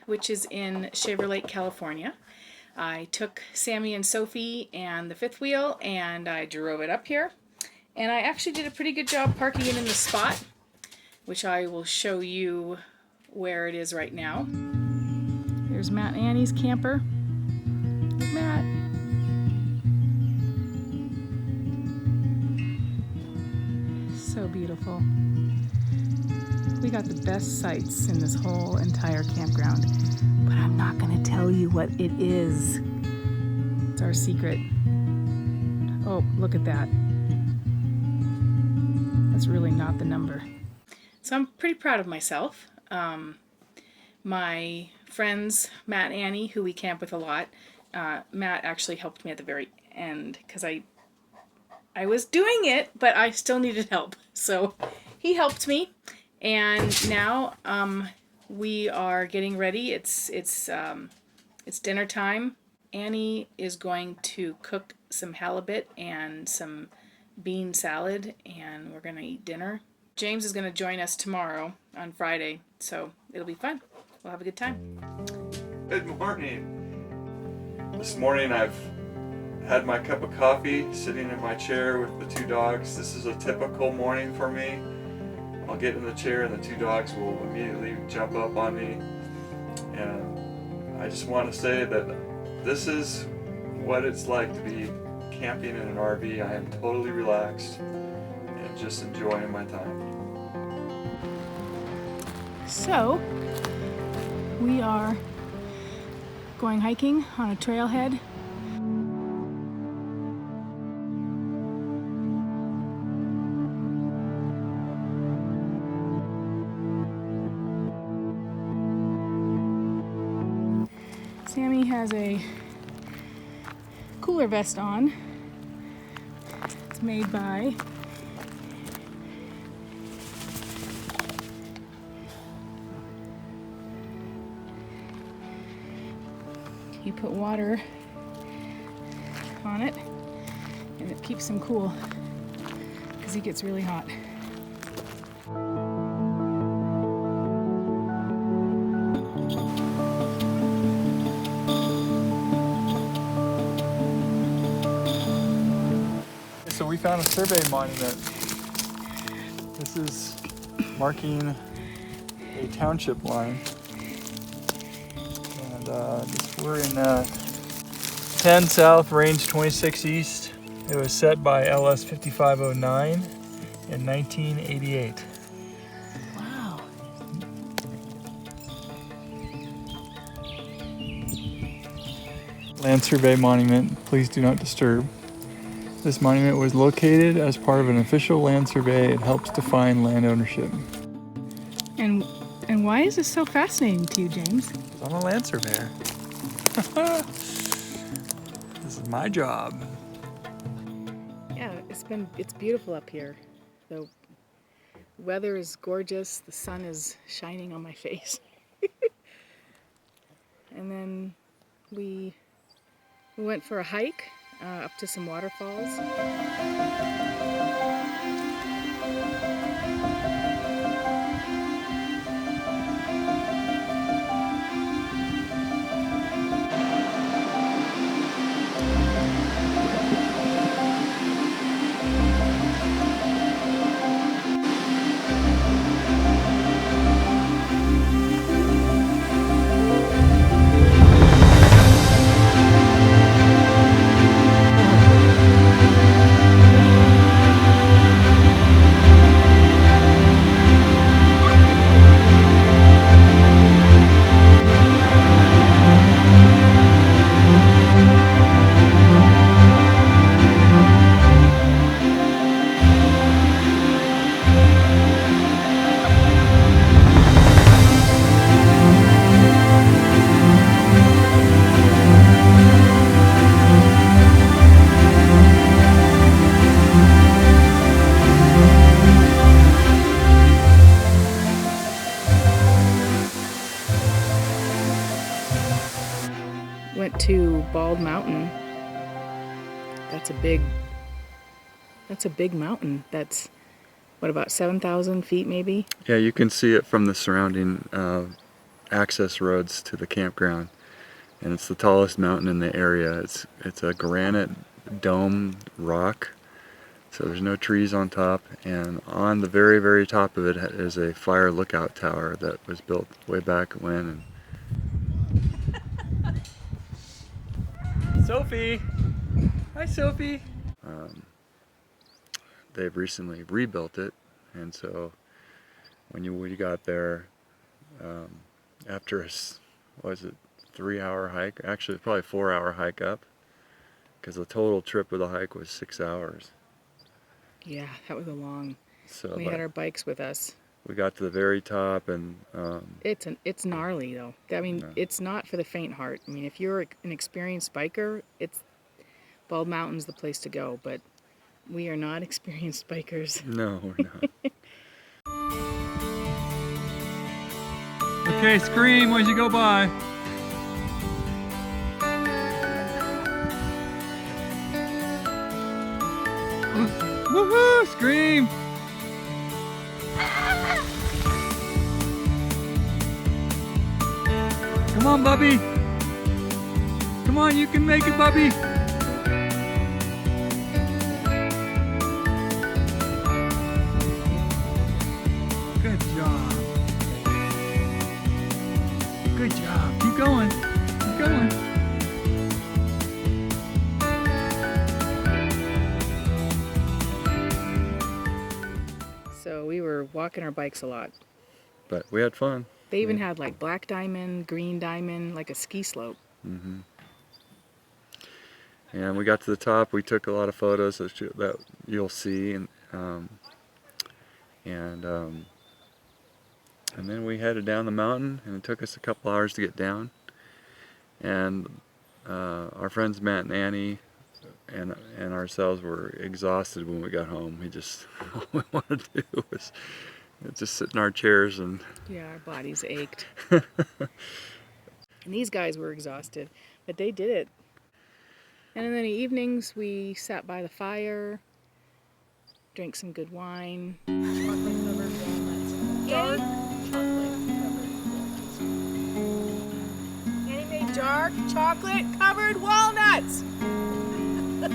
which is in Shaver Lake, California. I took Sammy and Sophie and the fifth wheel and I drove it up here. And I actually did a pretty good job parking it in the spot, which I will show you where it is right now. There's Matt and Annie's camper. There's Matt. So beautiful. We got the best sights in this whole entire campground, but I'm not going to tell you what it is. It's our secret. Oh, look at that. That's really not the number. So I'm pretty proud of myself. My friends, Matt and Annie, who we camp with a lot, Matt actually helped me at the very end because I was doing it, but I still needed help. So he helped me, and now we are getting ready. It's dinner time. Annie is going to cook some halibut and some bean salad, and we're gonna eat dinner. James is gonna join us tomorrow on Friday, so it'll be fun. We'll have a good time. Good morning. This morning I've had my cup of coffee sitting in my chair with the two dogs. This is a typical morning for me. I'll get in the chair and the two dogs will immediately jump up on me. And I just want to say that this is what it's like to be camping in an RV. I am totally relaxed and just enjoying my time. So, we are going hiking on a trailhead. Sammy has a cooler vest on. It's made by you put water on it and it keeps him cool because he gets really hot. So we found a survey monument. This is marking a township line. And we're in 10 South, Range 26 East. It was set by LS 5509 in 1988. Wow. Land survey monument, please do not disturb. This monument was located as part of an official land survey. It helps define land ownership. And why is this so fascinating to you, James? I'm a land surveyor. This is my job. Yeah, it's beautiful up here. The weather is gorgeous. The sun is shining on my face. And then we went for a hike up to some waterfalls. Went to Bald Mountain. That's a big mountain. That's what, about 7,000 feet maybe? Yeah, you can see it from the surrounding access roads to the campground, and it's the tallest mountain in the area. It's a granite dome rock, so there's no trees on top, and on the very, very top of it is a fire lookout tower that was built way back when. And Sophie! Hi, Sophie! They've recently rebuilt it, and so when we got there, after a, what was it, 3-hour hike, actually probably 4-hour hike up, because the total trip of the hike was 6 hours. Yeah, that was a long. So We had our bikes with us. we got to the very top, and It's gnarly though. I mean, no. it's not for the faint heart. I mean, if you're an experienced biker, Bald Mountain's the place to go. But we are not experienced bikers. No, we're not. Okay, scream as you go by. Woohoo! Scream! Come on, Bubby! Come on, you can make it, Bubby! Good job. Good job. Keep going. Keep going. So we were walking our bikes a lot. But we had fun. They even had like black diamond, green diamond, like a ski slope. Mm-hmm. And we got to the top. We took a lot of photos that you'll see, and then we headed down the mountain, and it took us a couple hours to get down. And our friends Matt and Annie and ourselves were exhausted when we got home. We just all we wanted to do was just sit in our chairs and Yeah, our bodies ached. And these guys were exhausted, but they did it. And in the evenings, we sat by the fire, drank some good wine. Chocolate covered walnuts. Dark chocolate covered walnuts. Annie made dark chocolate covered walnuts. Annie,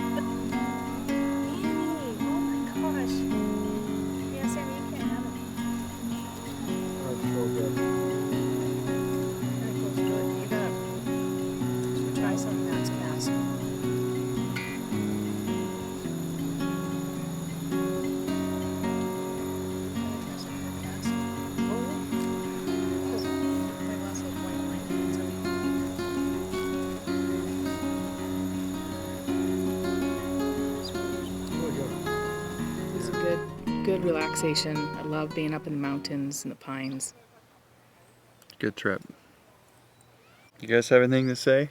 oh my gosh. Yes, Annie, you can't have it. That's so good. Should we try some of Matt's cast? Really good. It's a good relaxation. I love being up in the mountains and the pines. good trip. You guys have anything to say?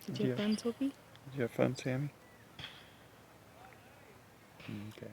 Did you have fun, Sophie? Did you have fun, Sammy? Okay.